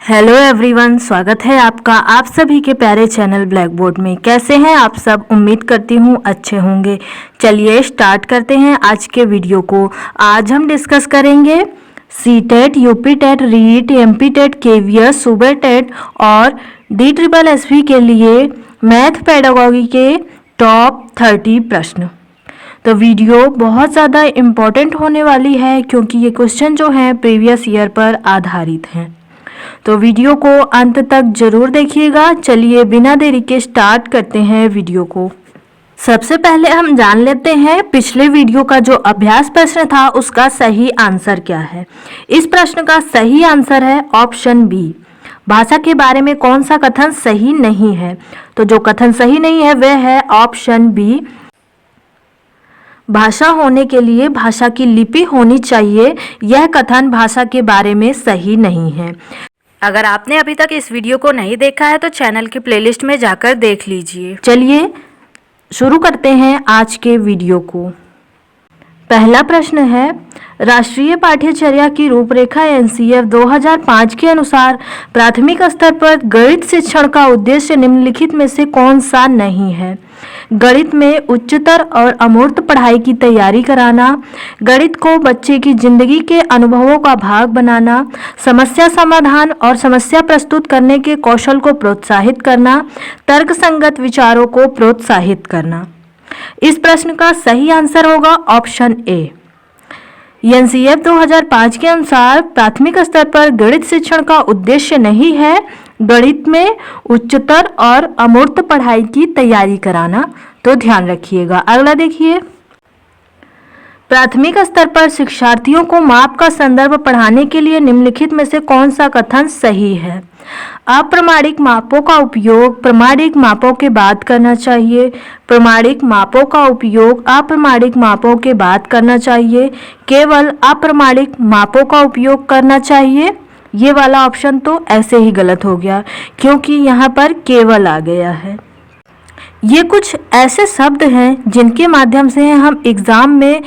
Hello everyone, स्वागत है आपका आप सभी के प्यारे चैनल ब्लैक बोर्ड में। कैसे हैं आप सब? उम्मीद करती हूँ अच्छे होंगे। चलिए स्टार्ट करते हैं आज के वीडियो को। आज हम डिस्कस करेंगे C TET, UP TET, REET, MP TET, KVS, super TET और DSSB के लिए मैथ पेडागोगी के टॉप 30 प्रश्न। तो वीडियो बहुत ज़्यादा इम्पोर्टेंट होने वाली है क्योंकि ये क्वेश्चन जो हैं प्रीवियस ईयर पर आधारित हैं। तो वीडियो को अंत तक जरूर देखिएगा। चलिए बिना देरी के स्टार्ट करते हैं वीडियो को। सबसे पहले हम जान लेते हैं पिछले वीडियो का जो अभ्यास प्रश्न था उसका सही आंसर क्या है। इस प्रश्न का सही आंसर है ऑप्शन बी। भाषा के बारे में कौन सा कथन सही नहीं है? तो जो कथन सही नहीं है वह है ऑप्शन बी। भाषा होने के लिए भाषा की लिपि होनी चाहिए, यह कथन भाषा के बारे में सही नहीं है। अगर आपने अभी तक इस वीडियो को नहीं देखा है तो चैनल की प्लेलिस्ट में जाकर देख लीजिए। चलिए शुरू करते हैं आज के वीडियो को। पहला प्रश्न है, राष्ट्रीय पाठ्यचर्या की रूपरेखा NCF 2005 के अनुसार प्राथमिक स्तर पर गणित शिक्षण का उद्देश्य निम्नलिखित में से कौन सा नहीं है? गणित में उच्चतर और अमूर्त पढ़ाई की तैयारी कराना, गणित को बच्चे की जिंदगी के अनुभवों का भाग बनाना, समस्या समाधान और समस्या प्रस्तुत करने के कौशल को प्रोत्साहित करना, तर्कसंगत विचारों को प्रोत्साहित करना। इस प्रश्न का सही आंसर होगा ऑप्शन ए। NCF 2005 के अनुसार प्राथमिक स्तर पर गणित शिक्षण का उद्देश्य नहीं है गणित में उच्चतर और अमूर्त पढ़ाई की तैयारी कराना। तो ध्यान रखिएगा। अगला देखिए, प्राथमिक स्तर पर शिक्षार्थियों को माप का संदर्भ पढ़ाने के लिए निम्नलिखित में से कौन सा कथन सही है? अप्रमाणिक मापों का उपयोग प्रमाणिक मापों के बाद करना चाहिए। प्रमाणिक मापों का उपयोग अप्रमाणिक मापों के बाद करना चाहिए। केवल अप्रमाणिक मापों का उपयोग करना चाहिए। ये वाला ऑप्शन तो ऐसे ही गलत हो गया क्योंकि यहाँ पर केवल आ गया है। ये कुछ ऐसे शब्द हैं जिनके माध्यम से हम एग्जाम में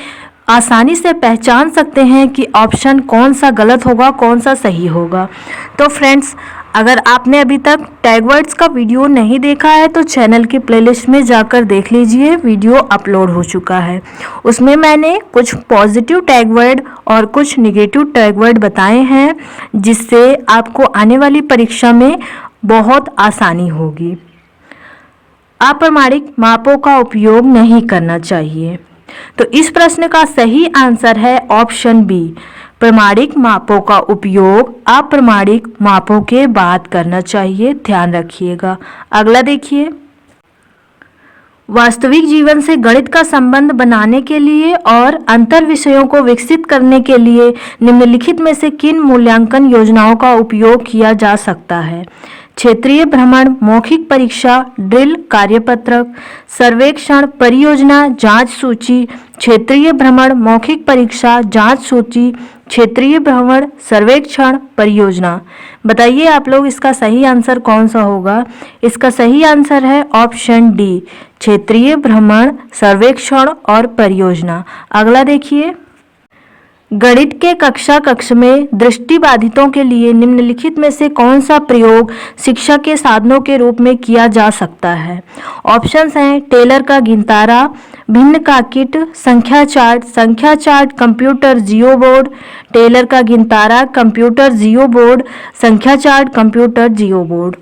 आसानी से पहचान सकते हैं कि ऑप्शन कौन सा गलत होगा, कौन सा सही होगा। तो फ्रेंड्स, अगर आपने अभी तक टैग वर्ड्स का वीडियो नहीं देखा है तो चैनल की प्लेलिस्ट में जाकर देख लीजिए। वीडियो अपलोड हो चुका है। उसमें मैंने कुछ पॉजिटिव टैग वर्ड और कुछ नेगेटिव टैग वर्ड बताए हैं जिससे आपको आने वाली परीक्षा में बहुत आसानी होगी। अप्रमाणिक मापों का उपयोग नहीं करना चाहिए। तो इस प्रश्न का सही आंसर है ऑप्शन बी। प्रमाणिक मापों का उपयोग अप्रमाणिक मापों के बाद करना चाहिए। ध्यान रखिएगा। अगला देखिए, वास्तविक जीवन से गणित का संबंध बनाने के लिए और अंतर विषयों को विकसित करने के लिए निम्नलिखित में से किन मूल्यांकन योजनाओं का उपयोग किया जा सकता है? क्षेत्रीय भ्रमण, मौखिक परीक्षा, ड्रिल, कार्यपत्रक, सर्वेक्षण, परियोजना, जांच सूची। क्षेत्रीय भ्रमण, मौखिक परीक्षा, जांच सूची, क्षेत्रीय भ्रमण, सर्वेक्षण, परियोजना। बताइए आप लोग इसका सही आंसर कौन सा होगा? इसका सही आंसर है ऑप्शन डी, क्षेत्रीय भ्रमण, सर्वेक्षण और परियोजना। अगला देखिए, गणित के कक्ष में दृष्टिबाधितों के लिए निम्नलिखित में से कौन सा प्रयोग शिक्षा के साधनों के रूप में किया जा सकता है? ऑप्शंस हैं टेलर का गिनतारा, भिन्न का किट, संख्या चार्ट, कंप्यूटर जियो बोर्ड। टेलर का गिनतारा, कंप्यूटर जियो बोर्ड, संख्या चार्ट, कंप्यूटर जियो बोर्ड।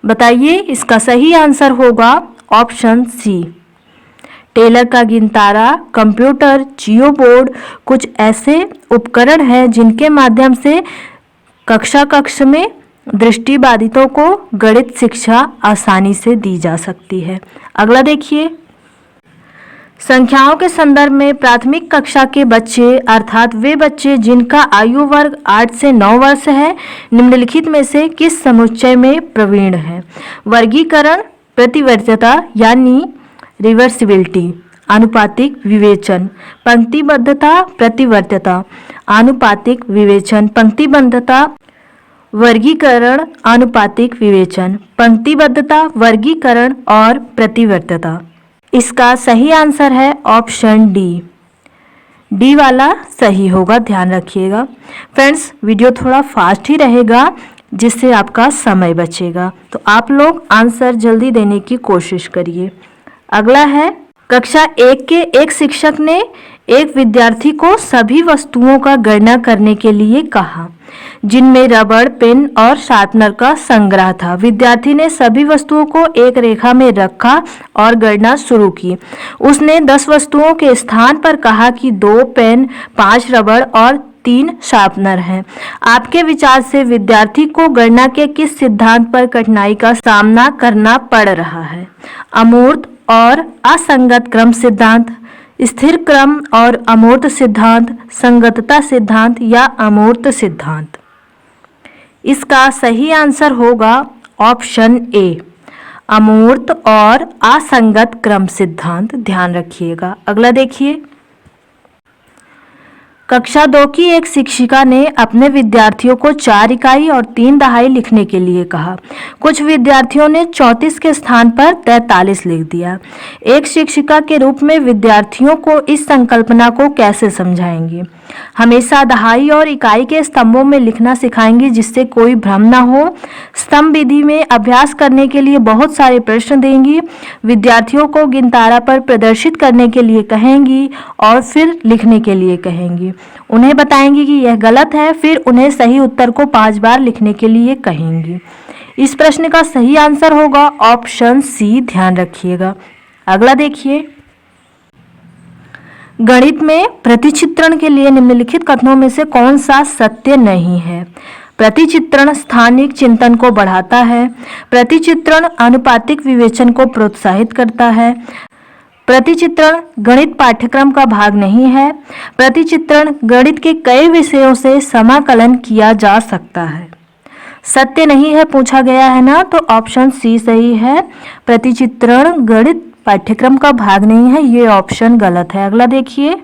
बताइए इसका सही आंसर होगा ऑप्शन सी। टेलर का गिनतारा, कंप्यूटर, जियो बोर्ड कुछ ऐसे उपकरण हैं जिनके माध्यम से कक्ष में दृष्टिबाधितों को गणित शिक्षा आसानी से दी जा सकती है। अगला देखिए, संख्याओं के संदर्भ में प्राथमिक कक्षा के बच्चे अर्थात वे बच्चे जिनका आयु वर्ग 8 से 9 वर्ष है निम्नलिखित में से किस समुच्चय में प्रवीण है? वर्गीकरण, प्रतिवर्तीता यानी रिवर्सिबिलिटी, आनुपातिक विवेचन, पंक्तिबद्धता, प्रतिवर्तीता, आनुपातिक विवेचन, पंक्तिबद्धता, वर्गीकरण, आनुपातिक विवेचन, पंक्तिबद्धता, वर्गीकरण और प्रतिवर्तीता। इसका सही आंसर है ऑप्शन डी वाला सही होगा। ध्यान रखिएगा फ्रेंड्स, वीडियो थोड़ा फास्ट ही रहेगा जिससे आपका समय बचेगा। तो आप लोग आंसर जल्दी देने की कोशिश करिए। अगला है, कक्षा 1 के एक शिक्षक ने एक विद्यार्थी को सभी वस्तुओं का गणना करने के लिए कहा जिनमें रबड़, पेन और शार्पनर का संग्रह था। विद्यार्थी ने सभी वस्तुओं को एक रेखा में रखा और गणना शुरू की। उसने 10 वस्तुओं के स्थान पर कहा कि 2 पेन, 5 रबड़ और 3 शार्पनर हैं। आपके विचार से विद्यार्थी को गणना के किस सिद्धांत पर कठिनाई का सामना करना पड़ रहा है? अमूर्त और असंगत क्रम सिद्धांत, स्थिर क्रम और अमूर्त सिद्धांत, संगतता सिद्धांत या अमूर्त सिद्धांत? इसका सही आंसर होगा ऑप्शन ए, अमूर्त और असंगत क्रम सिद्धांत। ध्यान रखिएगा। अगला देखिए, कक्षा 2 की एक शिक्षिका ने अपने विद्यार्थियों को 4 इकाई और 3 दहाई लिखने के लिए कहा। कुछ विद्यार्थियों ने 34 के स्थान पर 43 लिख दिया। एक शिक्षिका के रूप में विद्यार्थियों को इस संकल्पना को कैसे समझाएंगी? हमेशा दहाई और इकाई के स्तंभों में लिखना सिखाएंगी जिससे कोई भ्रम न हो। स्तंभ विधि में अभ्यास करने के लिए बहुत सारे प्रश्न देंगी। विद्यार्थियों को गिनतारा पर प्रदर्शित करने के लिए कहेंगी और फिर लिखने के लिए कहेंगी। उन्हें बताएंगी कि यह गलत है, फिर उन्हें सही उत्तर को 5 बार लिखने के लिए कहेंगी। इस प्रश्न का सही आंसर होगा ऑप्शन सी। ध्यान रखिएगा। अगला देखिए, गणित में प्रतिचित्रण के लिए निम्नलिखित कथनों में से कौन सा सत्य नहीं है? प्रतिचित्रण स्थानिक चिंतन को बढ़ाता है। प्रतिचित्रण आनुपातिक विवेचन को प्रोत्साहित करता है। प्रतिचित्रण गणित पाठ्यक्रम का भाग नहीं है। प्रतिचित्रण गणित के कई विषयों से समाकलन किया जा सकता है। सत्य नहीं है पूछा गया है ना, तो ऑप्शन सी सही है। प्रतिचित्रण गणित पाठ्यक्रम का भाग नहीं है, ये ऑप्शन गलत है। अगला देखिए,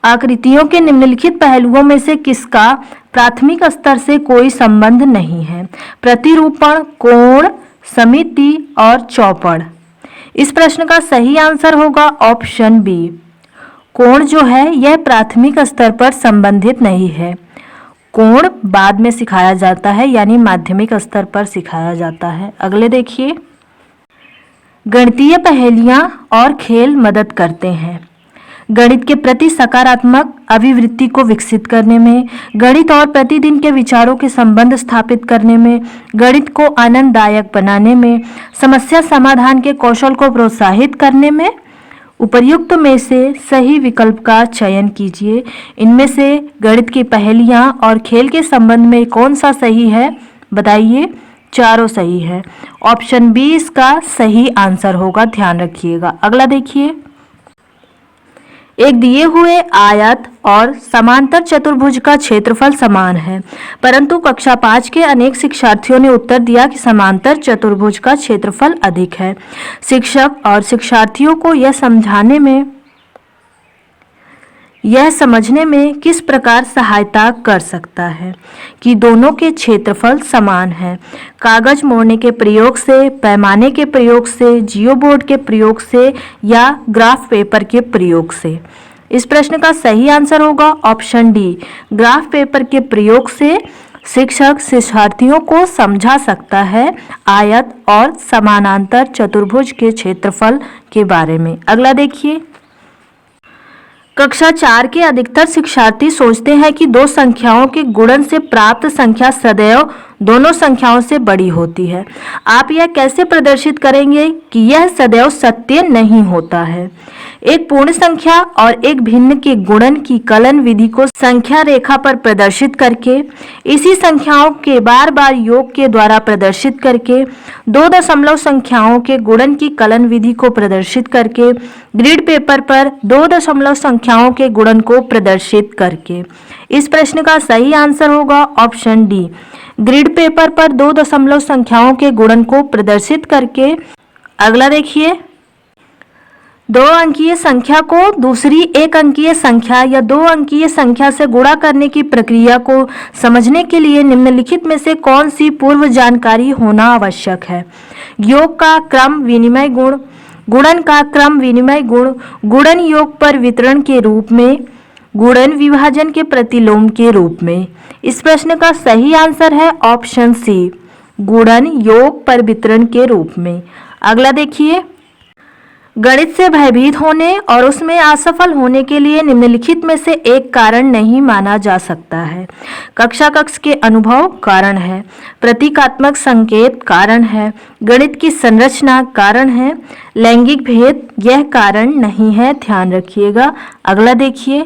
आकृतियों के निम्नलिखित पहलुओं में से किसका प्राथमिक स्तर से कोई संबंध नहीं है? प्रतिरूपण, कोण, समिति और चौपड़। इस प्रश्न का सही आंसर होगा ऑप्शन बी। कोण जो है यह प्राथमिक स्तर पर संबंधित नहीं है। कोण बाद में सिखाया जाता है, यानी माध्यमिक स्तर पर सिखाया जाता है। अगले देखिए, गणितीय पहेलियां और खेल मदद करते हैं गणित के प्रति सकारात्मक अभिवृत्ति को विकसित करने में, गणित और प्रतिदिन के विचारों के संबंध स्थापित करने में, गणित को आनंददायक बनाने में, समस्या समाधान के कौशल को प्रोत्साहित करने में। उपर्युक्त में से सही विकल्प का चयन कीजिए। इनमें से गणित की पहेलियां और खेल के संबंध में कौन सा सही है? बताइए। चारों सही है। ऑप्शन बी इसका सही आंसर होगा। ध्यान रखिएगा। अगला देखिए, एक दिए हुए आयत और समांतर चतुर्भुज का क्षेत्रफल समान है, परंतु कक्षा 5 के अनेक शिक्षार्थियों ने उत्तर दिया कि समांतर चतुर्भुज का क्षेत्रफल अधिक है। शिक्षक और शिक्षार्थियों को यह समझने में किस प्रकार सहायता कर सकता है कि दोनों के क्षेत्रफल समान हैं? कागज मोड़ने के प्रयोग से, पैमाने के प्रयोग से, जियो बोर्ड के प्रयोग से या ग्राफ पेपर के प्रयोग से? इस प्रश्न का सही आंसर होगा ऑप्शन डी, ग्राफ पेपर के प्रयोग से शिक्षक शिक्षार्थियों को समझा सकता है आयत और समानांतर चतुर्भुज के क्षेत्रफल के बारे में। अगला देखिए, कक्षा 4 के अधिकतर शिक्षार्थी सोचते हैं कि दो संख्याओं के गुणन से प्राप्त संख्या सदैव दोनों संख्याओं से बड़ी होती है। आप यह कैसे प्रदर्शित करेंगे कि यह सदैव सत्य नहीं होता है? एक पूर्ण संख्या और एक भिन्न के गुणन की कलन विधि को संख्या रेखा पर प्रदर्शित करके, इसी संख्याओं के बार बार योग के द्वारा प्रदर्शित करके, दो दशमलव संख्याओं के गुणन की कलन विधि को प्रदर्शित करके, ग्रिड पेपर पर दो दशमलव संख्याओं के गुणन को प्रदर्शित करके। इस प्रश्न का सही आंसर होगा ऑप्शन डी, ग्रिड पेपर पर दो दशमलव संख्याओं के गुणन को प्रदर्शित करके। अगला देखिए, दो अंकीय संख्या को दूसरी एक अंकीय संख्या या दो अंकीय संख्या से गुणा करने की प्रक्रिया को समझने के लिए निम्नलिखित में से कौन सी पूर्व जानकारी होना आवश्यक है? योग का क्रम विनिमय गुण, गुणन का क्रम विनिमय गुण, गुणन योग पर वितरण के रूप में, गुणन विभाजन के प्रतिलोम के रूप में। इस प्रश्न का सही आंसर है ऑप्शन सी, गुणन योग पर वितरण के रूप में। अगला देखिए, गणित से भयभीत होने और उसमें असफल होने के लिए निम्नलिखित में से एक कारण नहीं माना जा सकता है। कक्षा कक्ष के अनुभव कारण है, प्रतीकात्मक संकेत कारण है, गणित की संरचना कारण है, लैंगिक भेद यह कारण नहीं है, ध्यान रखिएगा। अगला देखिए,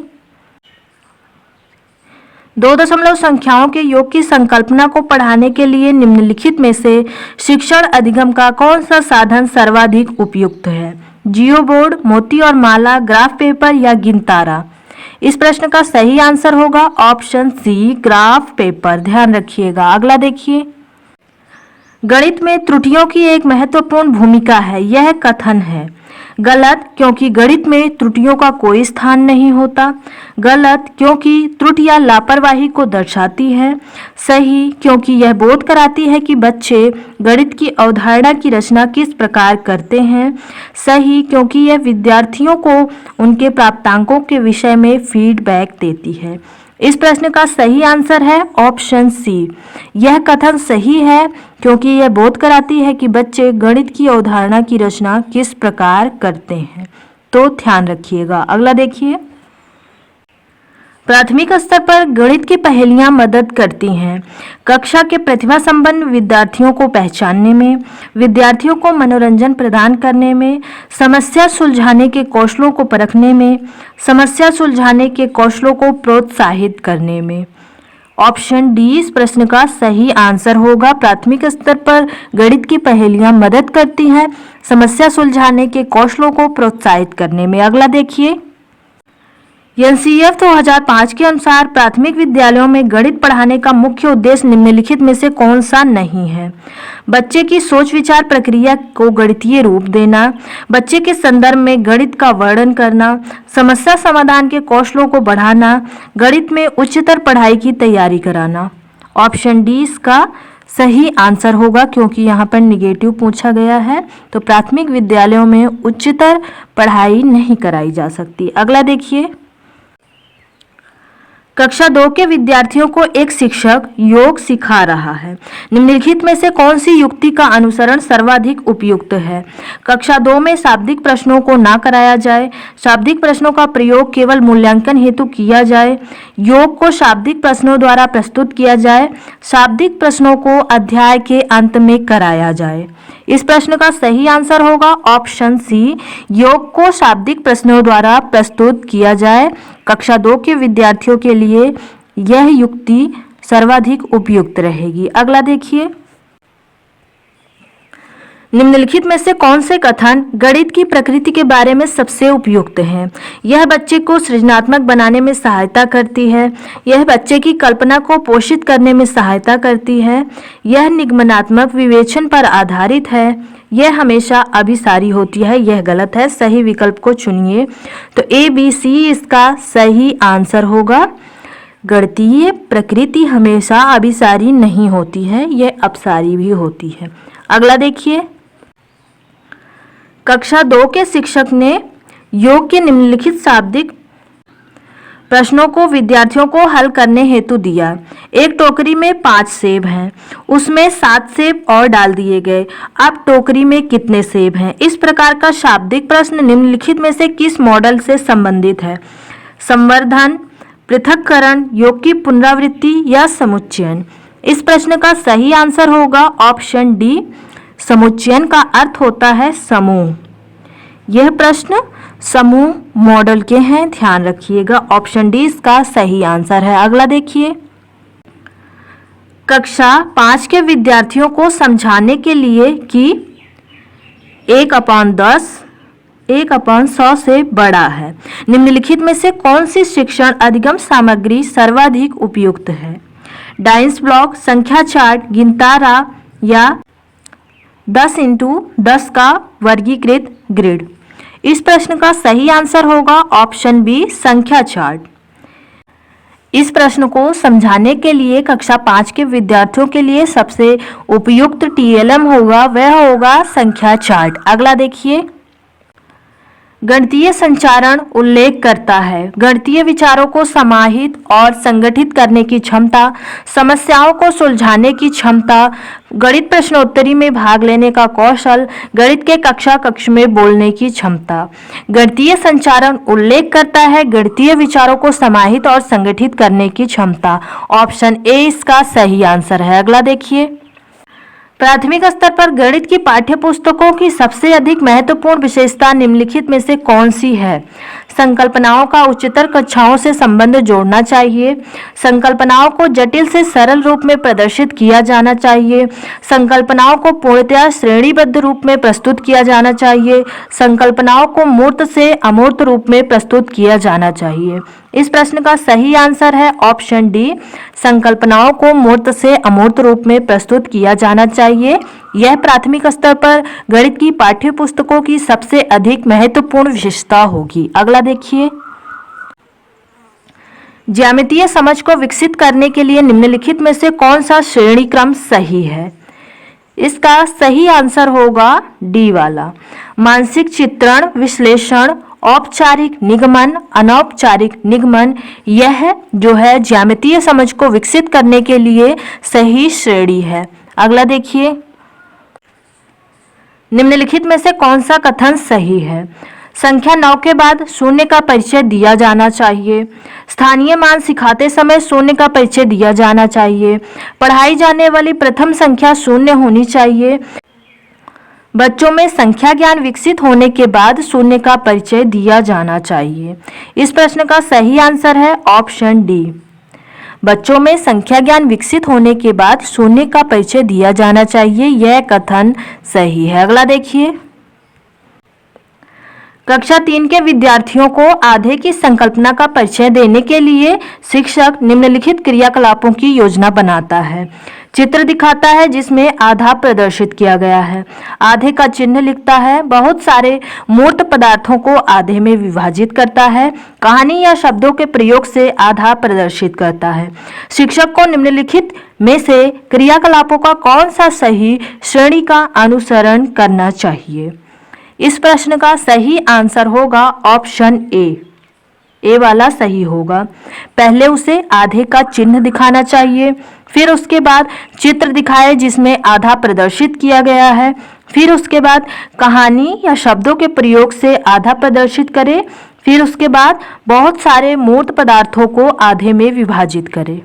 2 दशमलव संख्याओं के योग की संकल्पना को पढ़ाने के लिए निम्नलिखित में से शिक्षण अधिगम का कौन सा साधन सर्वाधिक उपयुक्त है? जियो बोर्ड, मोती और माला, ग्राफ पेपर या गिनतारा? इस प्रश्न का सही आंसर होगा ऑप्शन सी, ग्राफ पेपर, ध्यान रखिएगा। अगला देखिए, गणित में त्रुटियों की एक महत्वपूर्ण भूमिका है, यह कथन है। गलत, क्योंकि गणित में त्रुटियों का कोई स्थान नहीं होता। गलत, क्योंकि त्रुटियां लापरवाही को दर्शाती है। सही, क्योंकि यह बोध कराती है कि बच्चे गणित की अवधारणा की रचना किस प्रकार करते हैं। सही, क्योंकि यह विद्यार्थियों को उनके प्राप्तांकों के विषय में फीडबैक देती है। इस प्रश्न का सही आंसर है ऑप्शन सी, यह कथन सही है क्योंकि यह बोध कराती है कि बच्चे गणित की अवधारणा की रचना किस प्रकार करते हैं। तो ध्यान रखिएगा। अगला देखिए, प्राथमिक स्तर पर गणित की पहेलियां मदद करती हैं कक्षा के प्रतिभा संपन्न विद्यार्थियों को पहचानने में, विद्यार्थियों को मनोरंजन प्रदान करने में, समस्या सुलझाने के कौशलों को परखने में, समस्या सुलझाने के कौशलों को प्रोत्साहित करने में। ऑप्शन डी इस प्रश्न का सही आंसर होगा। प्राथमिक स्तर पर गणित की पहेलियां मदद करती हैं समस्या सुलझाने के कौशलों को प्रोत्साहित करने में। अगला देखिए, एनसीईएफ 2005 के अनुसार प्राथमिक विद्यालयों में गणित पढ़ाने का मुख्य उद्देश्य निम्नलिखित में से कौन सा नहीं है? बच्चे की सोच विचार प्रक्रिया को गणितीय रूप देना, बच्चे के संदर्भ में गणित का वर्णन करना, समस्या समाधान के कौशलों को बढ़ाना, गणित में उच्चतर पढ़ाई की तैयारी कराना। ऑप्शन डी इसका सही आंसर होगा क्योंकि यहाँ पर निगेटिव पूछा गया है, तो प्राथमिक विद्यालयों में उच्चतर पढ़ाई नहीं कराई जा सकती। अगला देखिए, कक्षा 2 के विद्यार्थियों को एक शिक्षक योग सिखा रहा है। निम्नलिखित में से कौन सी युक्ति का अनुसरण सर्वाधिक उपयुक्त है? कक्षा 2 में शाब्दिक प्रश्नों को ना कराया जाए, शाब्दिक प्रश्नों का प्रयोग केवल मूल्यांकन हेतु किया जाए, योग को शाब्दिक प्रश्नों द्वारा प्रस्तुत किया जाए, शाब्दिक प्रश्नों को अध्याय के अंत में कराया जाए। इस प्रश्न का सही आंसर होगा ऑप्शन सी, योग को शाब्दिक प्रश्नों द्वारा प्रस्तुत किया जाए। कक्षा 2 के विद्यार्थियों के लिए यह युक्ति सर्वाधिक उपयुक्त रहेगी। अगला देखिए, निम्नलिखित में से कौन से कथन गणित की प्रकृति के बारे में सबसे उपयुक्त हैं? यह बच्चे को सृजनात्मक बनाने में सहायता करती है, यह बच्चे की कल्पना को पोषित करने में सहायता करती है, यह निगमनात्मक विवेचन पर आधारित है, यह हमेशा अभिसारी होती है। यह गलत है, सही विकल्प को चुनिए। तो ए बी सी इसका सही आंसर होगा। गणितीय प्रकृति हमेशा अभिसारी नहीं होती है, यह अपसारी भी होती है। अगला देखिए, कक्षा 2 के शिक्षक ने योग के निम्नलिखित शाब्दिक प्रश्नों को विद्यार्थियों को हल करने हेतु दिया। एक टोकरी में 5 सेब हैं, उसमें 7 सेब और डाल दिए गए। अब टोकरी में कितने सेब हैं? इस प्रकार का शाब्दिक प्रश्न निम्नलिखित में से किस मॉडल से संबंधित है? संवर्धन, पृथक्करण, योग की पुनरावृत्ति या समुच्चयन? इस प्रश्न का सही आंसर होगा ऑप्शन डी, समुच्चयन का अर्थ होता है समूह। यह प्रश्न समूह मॉडल के हैं, ध्यान रखिएगा। ऑप्शन डी इसका सही आंसर है। अगला देखिए, कक्षा 5 के विद्यार्थियों को समझाने के लिए कि 1/10 1/100 से बड़ा है, निम्नलिखित में से कौन सी शिक्षण अधिगम सामग्री सर्वाधिक उपयुक्त है? डाइस ब्लॉक, संख्या चार्ट, गिनतारा या 10x10 का वर्गीकृत ग्रिड? इस प्रश्न का सही आंसर होगा ऑप्शन बी, संख्या चार्ट। इस प्रश्न को समझाने के लिए कक्षा 5 के विद्यार्थियों के लिए सबसे उपयुक्त टीएलएम होगा, वह होगा संख्या चार्ट। अगला देखिए, गणितीय संचारण उल्लेख करता है गणितीय विचारों को समाहित और संगठित करने की क्षमता, समस्याओं को सुलझाने की क्षमता, गणित प्रश्नोत्तरी में भाग लेने का कौशल, गणित के कक्ष में बोलने की क्षमता। गणितीय संचारण उल्लेख करता है गणितीय विचारों को समाहित और संगठित करने की क्षमता। ऑप्शन ए इसका सही आंसर है। अगला देखिए, प्राथमिक स्तर पर गणित की पाठ्य पुस्तकों की सबसे अधिक महत्वपूर्ण विशेषता निम्नलिखित में से कौन सी है? संकल्पनाओं का उच्चतर कक्षाओं से संबंध जोड़ना चाहिए, संकल्पनाओं को जटिल से सरल रूप में प्रदर्शित किया जाना चाहिए, संकल्पनाओं को पूर्णतया श्रेणीबद्ध रूप में प्रस्तुत किया जाना चाहिए, संकल्पनाओं को मूर्त से अमूर्त रूप में प्रस्तुत किया जाना चाहिए। इस प्रश्न का सही आंसर है ऑप्शन डी, संकल्पनाओं को मूर्त से अमूर्त रूप में प्रस्तुत किया जाना चाहिए। यह प्राथमिक स्तर पर गणित की पाठ्य पुस्तकों की सबसे अधिक महत्वपूर्ण विशेषता होगी। अगला देखिए, ज्यामितीय समझ को विकसित करने के लिए निम्नलिखित में से कौन सा श्रेणी क्रम सही है? इसका सही आंसर होगा डी वाला। मानसिक चित्रण, विश्लेषण, औपचारिक निगमन, अनौपचारिक निगमन, यह जो है ज्यामितीय समझ को विकसित करने के लिए सही श्रेणी है। अगला देखिए, निम्नलिखित में से कौन सा कथन सही है? संख्या 9 के बाद शून्य का परिचय दिया जाना चाहिए, स्थानीय मान सिखाते समय शून्य का परिचय दिया जाना चाहिए, पढ़ाई जाने वाली प्रथम संख्या शून्य होनी चाहिए, बच्चों में संख्या ज्ञान विकसित होने के बाद शून्य का परिचय दिया जाना चाहिए। इस प्रश्न का सही आंसर है ऑप्शन डी, बच्चों में संख्या ज्ञान विकसित होने के बाद शून्य का परिचय दिया जाना चाहिए। यह कथन सही है। अगला देखिए, कक्षा 3 के विद्यार्थियों को आधे की संकल्पना का परिचय देने के लिए शिक्षक निम्नलिखित क्रियाकलापों की योजना बनाता है। चित्र दिखाता है जिसमें आधा प्रदर्शित किया गया है, आधे का चिन्ह लिखता है, बहुत सारे मूर्त पदार्थों को आधे में विभाजित करता है, कहानी या शब्दों के प्रयोग से आधा प्रदर्शित करता है। शिक्षक को निम्नलिखित में से क्रियाकलापों का कौन सा सही श्रेणी का अनुसरण करना चाहिए? इस प्रश्न का सही आंसर होगा ऑप्शन ए वाला सही होगा। पहले उसे आधे का चिन्ह दिखाना चाहिए, फिर उसके बाद चित्र दिखाए जिसमें आधा प्रदर्शित किया गया है, फिर उसके बाद कहानी या शब्दों के प्रयोग से आधा प्रदर्शित करे, फिर उसके बाद बहुत सारे मूर्त पदार्थों को आधे में विभाजित करे।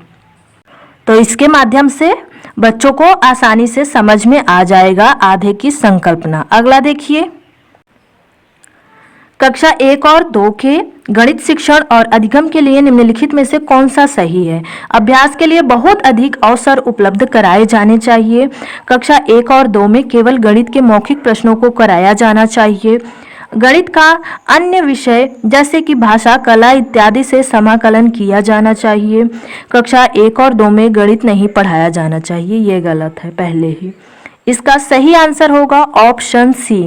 तो इसके माध्यम से बच्चों को आसानी से समझ में आ जाएगा आधे की संकल्पना। अगला देखिए, कक्षा 1 और 2 के गणित शिक्षण और अधिगम के लिए निम्नलिखित में से कौन सा सही है? अभ्यास के लिए बहुत अधिक अवसर उपलब्ध कराए जाने चाहिए। कक्षा 1 और 2 में केवल गणित के मौखिक प्रश्नों को कराया जाना चाहिए। गणित का अन्य विषय जैसे कि भाषा, कला इत्यादि से समाकलन किया जाना चाहिए। कक्षा 1 और 2 में गणित नहीं पढ़ाया जाना चाहिए, ये गलत है पहले ही। इसका सही आंसर होगा ऑप्शन सी,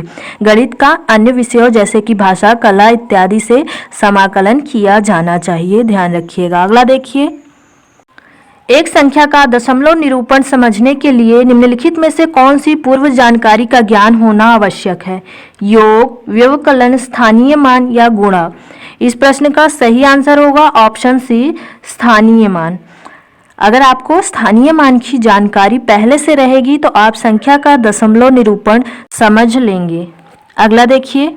गणित का अन्य विषयों जैसे कि भाषा, कला इत्यादि से समाकलन किया जाना चाहिए, ध्यान रखिएगा। अगला देखिए, एक संख्या का दशमलव निरूपण समझने के लिए निम्नलिखित में से कौन सी पूर्व जानकारी का ज्ञान होना आवश्यक है? योग, व्यवकलन, स्थानीय मान या गुणा? इस प्रश्न का सही आंसर होगा ऑप्शन सी, स्थानीय मान। अगर आपको स्थानीय मान की जानकारी पहले से रहेगी तो आप संख्या का दशमलव निरूपण समझ लेंगे। अगला देखिए,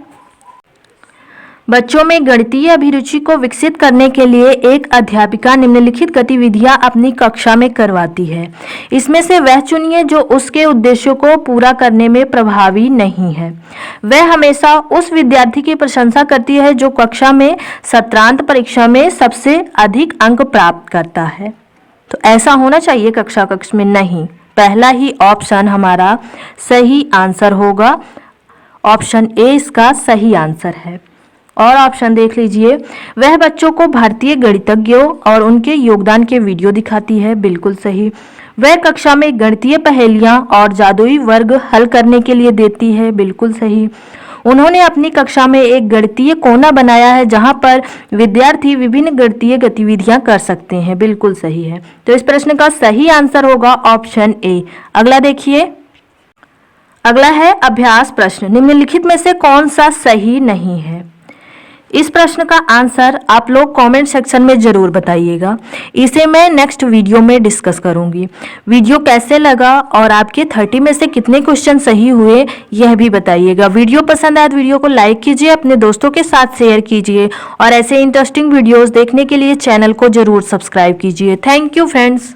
बच्चों में गणितीय अभिरुचि को विकसित करने के लिए एक अध्यापिका निम्नलिखित गतिविधियां अपनी कक्षा में करवाती है। इसमें से वह चुनिए जो उसके उद्देश्यों को पूरा करने में प्रभावी नहीं है। वह हमेशा उस विद्यार्थी की प्रशंसा करती है जो कक्षा में सत्रांत परीक्षा में सबसे अधिक अंक प्राप्त करता है। तो ऐसा होना चाहिए कक्षा में नहीं। पहला ही ऑप्शन हमारा सही आंसर होगा, ऑप्शन ए इसका सही आंसर है। और ऑप्शन देख लीजिए, वह बच्चों को भारतीय गणितज्ञों और उनके योगदान के वीडियो दिखाती है, बिल्कुल सही। वह कक्षा में गणितीय पहेलियां और जादुई वर्ग हल करने के लिए देती है, बिल्कुल सही। उन्होंने अपनी कक्षा में एक गणितीय कोना बनाया है जहां पर विद्यार्थी विभिन्न गणितीय गतिविधियां कर सकते हैं, बिल्कुल सही है। तो इस प्रश्न का सही आंसर होगा ऑप्शन ए। अगला देखिए, अगला है अभ्यास प्रश्न। निम्नलिखित में से कौन सा सही नहीं है? इस प्रश्न का आंसर आप लोग कमेंट सेक्शन में ज़रूर बताइएगा। इसे मैं नेक्स्ट वीडियो में डिस्कस करूंगी। वीडियो कैसे लगा और आपके 30 में से कितने क्वेश्चन सही हुए यह भी बताइएगा। वीडियो पसंद आए तो वीडियो को लाइक कीजिए, अपने दोस्तों के साथ शेयर कीजिए और ऐसे इंटरेस्टिंग वीडियोस देखने के लिए चैनल को जरूर सब्सक्राइब कीजिए। Thank you friends.